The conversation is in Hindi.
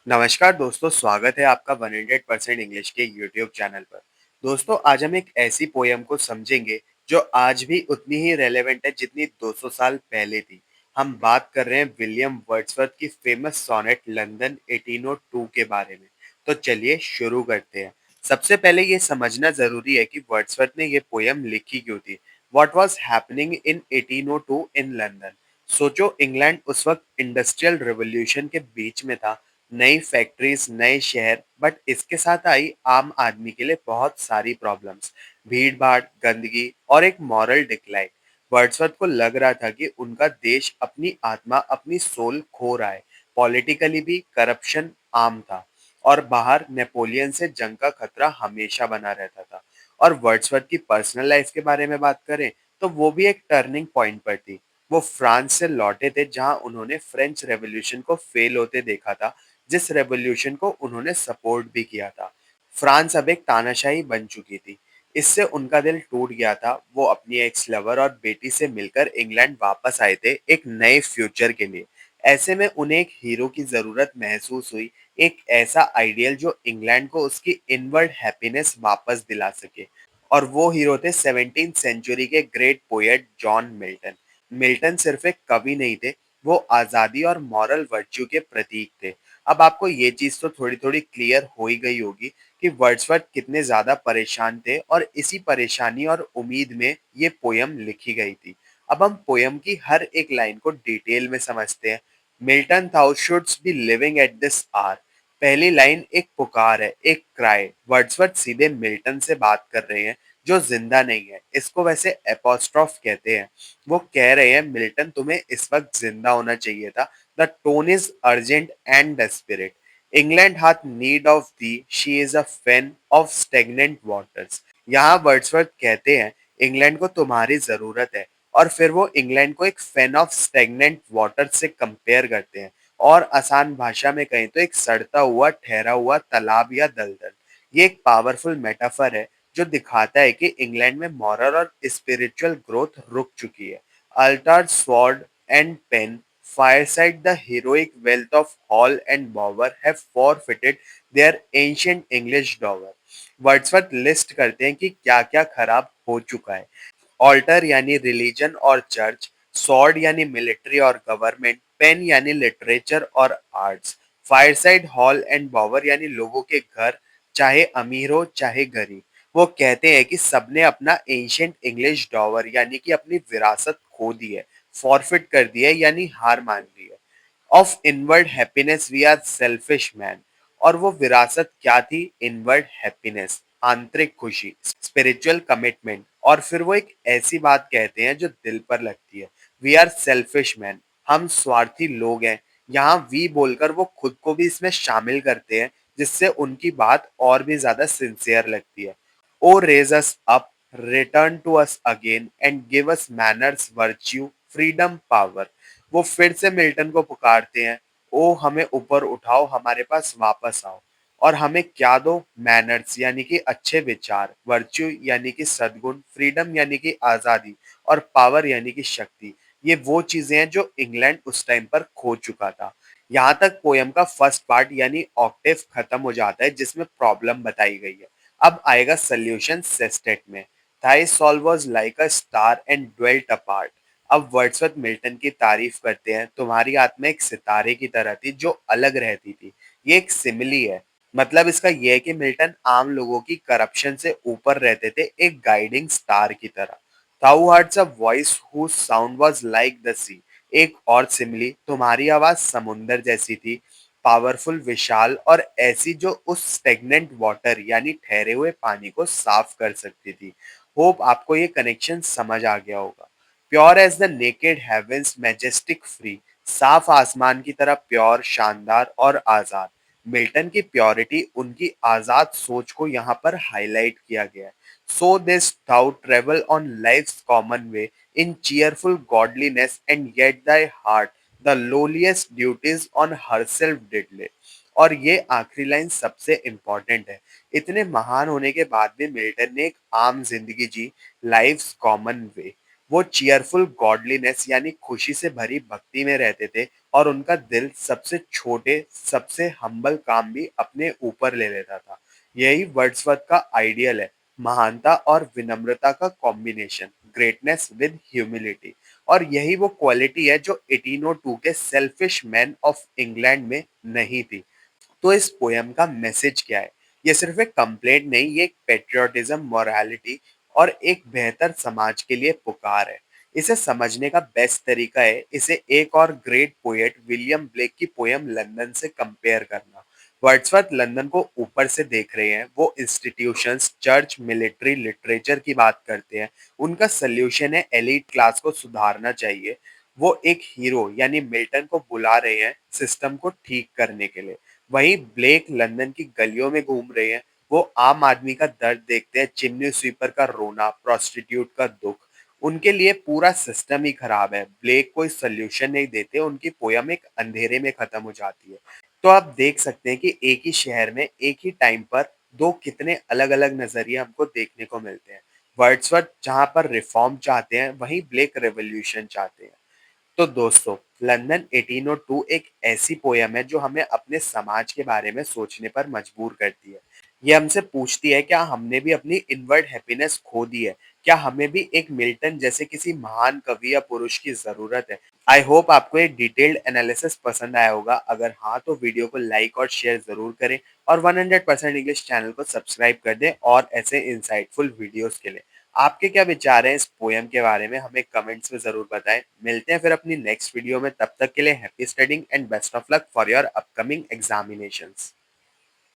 नमस्कार दोस्तों, स्वागत है आपका 100% इंग्लिश के यूट्यूब चैनल पर। दोस्तों, आज हम एक ऐसी पोयम को समझेंगे जो आज भी उतनी ही रेलेवेंट है जितनी 200 साल पहले थी। हम बात कर रहे हैं विलियम वर्ड्सवर्थ की फेमस सोनेट लंदन 1802 के बारे में। तो चलिए शुरू करते हैं। सबसे पहले ये समझना जरूरी है कि वर्ड्सवर्थ ने ये पोयम लिखी क्यों थी। What was happening in 1802 in London? सोचो, इंग्लैंड उस वक्त इंडस्ट्रियल रिवॉल्यूशन के बीच में था। नई फैक्ट्रीज, नए शहर, बट इसके साथ आई आम आदमी के लिए बहुत सारी प्रॉब्लम्स, भीड़ भाड़, गंदगी और एक मॉरल डिक्लाइन। वर्ड्सवर्थ को लग रहा था कि उनका देश अपनी आत्मा, अपनी सोल खो रहा है। पॉलिटिकली भी करप्शन आम था और बाहर नेपोलियन से जंग का खतरा हमेशा बना रहता था। और वर्ड्सवर्थ की पर्सनल लाइफ के बारे में बात करें तो वो भी एक टर्निंग पॉइंट पर थी। वो फ्रांस से लौटे थे जहां उन्होंने फ्रेंच रेवोल्यूशन को फेल होते देखा था, जिस रेवोल्यूशन को उन्होंने सपोर्ट भी किया था। फ्रांस अब एक तानाशाही बन चुकी थी। इससे उनका दिल टूट गया था। वो अपनी एक्स लवर और बेटी से मिलकर इंग्लैंड वापस आए थे एक नए फ्यूचर के लिए। ऐसे में उन्हें एक हीरो की जरूरत महसूस हुई, एक ऐसा आइडियल जो इंग्लैंड को उसकी इनवर्ड हैप्पीनेस वापस दिला सके। और वो हीरो थे 17th सेंचुरी के great poet John Milton. Milton सिर्फ एक कवि नहीं थे, वो आजादी और मॉरल वर्च्यू के प्रतीक थे। अब आपको ये चीज तो थोड़ी थोड़ी क्लियर हो ही गई होगी कि वर्ड्सवर्थ कितने ज्यादा परेशान थे और इसी परेशानी और उम्मीद में ये पोयम लिखी गई थी। अब हम पोयम की हर एक लाइन को डिटेल में समझते हैं। Milton thou shouldst be living at this hour। पहली लाइन एक पुकार है, एक क्राई। वर्ड्सवर्थ सीधे मिल्टन से बात कर रहे हैं जो जिंदा नहीं है। इसको वैसे एपोस्ट्रोफ कहते हैं। वो कह रहे हैं, मिल्टन तुम्हें इस वक्त जिंदा होना चाहिए था। The tone is urgent and desperate. England hath need of thee, she is a fen of stagnant waters। यहाँ वर्ड्सवर्थ कहते हैं इंग्लैंड को तुम्हारी जरूरत है, और फिर वो इंग्लैंड को एक फेन ऑफ स्टेगनेंट वाटर से कंपेयर करते हैं। और आसान भाषा में कहें तो एक सड़ता हुआ ठहरा हुआ तालाब या दलदल। ये एक पावरफुल मेटाफर है जो दिखाता है कि इंग्लैंड में मॉरल और स्पिरिचुअल ग्रोथ रुक चुकी है। Altar sword and pen, fireside the heroic wealth of Hall and Bower have forfeited their ancient English dower। Wordsworth list करते हैं कि क्या क्या खराब हो चुका है। ऑल्टर यानी रिलीजन और चर्च, सॉर्ड यानी मिलिट्री और गवर्नमेंट, पेन यानी लिटरेचर और arts, fireside hall and Bower यानी लोगों के घर, चाहे अमीर हो चाहे गरीब। वो कहते हैं कि सबने अपना एंशियंट इंग्लिश डॉवर यानी कि अपनी विरासत खो दी है, फॉरफिट कर दी है यानी हार मान ली है। Of inward happiness we are selfish men. और वो विरासत क्या थी? इनवर्ड हैप्पीनेस, आंतरिक खुशी, स्पिरिचुअल कमिटमेंट। और फिर वो एक ऐसी बात कहते हैं जो दिल पर लगती है। वी आर सेल्फिश मैन, हम स्वार्थी लोग हैं। यहाँ वी बोलकर वो खुद को भी इसमें शामिल करते हैं, जिससे उनकी बात और भी ज्यादा सिंसियर लगती है। O raise us up, return to us again and give us manners, virtue, freedom, power. वो फिर से मिल्टन को पुकारते हैं, ओ हमें ऊपर उठाओ, हमारे पास वापस आओ। और हमें क्या दो? मैनर्स यानी कि अच्छे विचार, वर्च्यू यानी कि सद्गुण, फ्रीडम यानी कि आजादी, और पावर यानी कि शक्ति। ये वो चीजें हैं जो इंग्लैंड उस टाइम पर खो चुका था। यहाँ तक पोयम का फर्स्ट पार्ट यानी ऑक्टेव खत्म हो जाता है, जिसमें प्रॉब्लम बताई गई है। अब आएगा सोल्यूशन सेस्टेट में। Thy soul was like a star and dwelt apart. अब वर्ड्सवर्थ मिल्टन की तारीफ करते हैं, तुम्हारी आत्मा एक सितारे की तरह थी जो अलग रहती थी। ये एक सिमिली है। मतलब इसका यह है कि मिल्टन आम लोगों की करप्शन से ऊपर रहते थे, एक गाइडिंग स्टार की तरह। थाउ हर्ट्स a voice whose sound was like the sea. एक और सिमिली, तुम्हारी आवाज समुंदर जैसी थी, पावरफुल, विशाल और ऐसी जो उस स्टेगनेंट वाटर यानी ठहरे हुए पानी को साफ कर सकती थी। होप आपको ये कनेक्शन समझ आ गया होगा। Pure as the naked heavens, majestic free. साफ आसमान की तरह प्योर, शानदार और आजाद। मिल्टन की प्योरिटी, उनकी आजाद सोच को यहाँ पर हाईलाइट किया गया है। So this thou travel on life's common way in cheerful godliness, and yet thy heart the lowliest duties on herself did lay। और ये आखिरी लाइन सबसे इंपॉर्टेंट है। इतने महान होने के बाद भी मिल्टन ने एक आम जिंदगी जी, लाइफ्स कॉमन वे। वो चीयरफुल गॉडलीनेस यानी खुशी से भरी भक्ति में रहते थे, और उनका दिल सबसे छोटे, सबसे हम्बल काम भी अपने ऊपर ले लेता था। यही वर्ड्सवर्थ का आइडियल है, महानता और विनम्रता का कॉम्बिनेशन, ग्रेटनेस विद ह्यूमिलिटी। और यही वो क्वालिटी है जो 1802 के सेल्फिश मैन ऑफ इंग्लैंड में नहीं थी। तो इस पोयम का मैसेज क्या है? ये सिर्फ एक कंप्लेंट नहीं, ये एक पेट्रियोटिज्म, मोरालिटी और एक बेहतर समाज के लिए पुकार है। इसे समझने का बेस्ट तरीका है इसे एक और ग्रेट पोएट विलियम ब्लेक की पोयम लंदन से कंपेयर करना। वर्ड्सवर्थ लंदन को ऊपर से देख रहे हैं, वो इंस्टीट्यूशंस, चर्च, मिलिट्री, लिटरेचर की बात करते हैं। उनका सल्यूशन है एलीट क्लास को सुधारना चाहिए। वो एक हीरो यानी मिल्टन को बुला रहे हैं सिस्टम को ठीक करने के लिए। वहीं ब्लेक लंदन की गलियों में घूम रहे हैं। वो आम आदमी का दर्द देखते हैं, चिमनी स्वीपर का रोना, प्रोस्टिट्यूट का दुख। उनके लिए पूरा सिस्टम ही खराब है। ब्लेक कोई सोल्यूशन नहीं देते, उनकी पोयम एक अंधेरे में खत्म हो जाती है। तो आप देख सकते हैं कि एक ही शहर में एक ही टाइम पर दो कितने अलग अलग नजरिए हमको देखने को मिलते हैं। वर्ड्सवर्थ जहां पर रिफॉर्म चाहते हैं, वहीं ब्लेक रेवोल्यूशन चाहते हैं। तो दोस्तों, लंदन 1802 एक ऐसी पोयम है जो हमें अपने समाज के बारे में सोचने पर मजबूर करती है। ये हमसे पूछती है, क्या हमने भी अपनी इनवर्ड हैप्पीनेस खो दी है? क्या हमें भी एक मिल्टन जैसे किसी महान कवि या पुरुष की जरूरत है? आई होप आपको ये डिटेल्ड एनालिसिस पसंद आया होगा। अगर हाँ, तो वीडियो को लाइक और शेयर जरूर करें और 100% इंग्लिश चैनल को सब्सक्राइब कर दें और ऐसे इंसाइटफुल वीडियोस के लिए। आपके क्या विचार हैं इस पोयम के बारे में, हमें कमेंट्स में ज़रूर बताएं। मिलते हैं फिर अपनी नेक्स्ट वीडियो में, तब तक के लिए happy studying and best of luck for your upcoming examinations.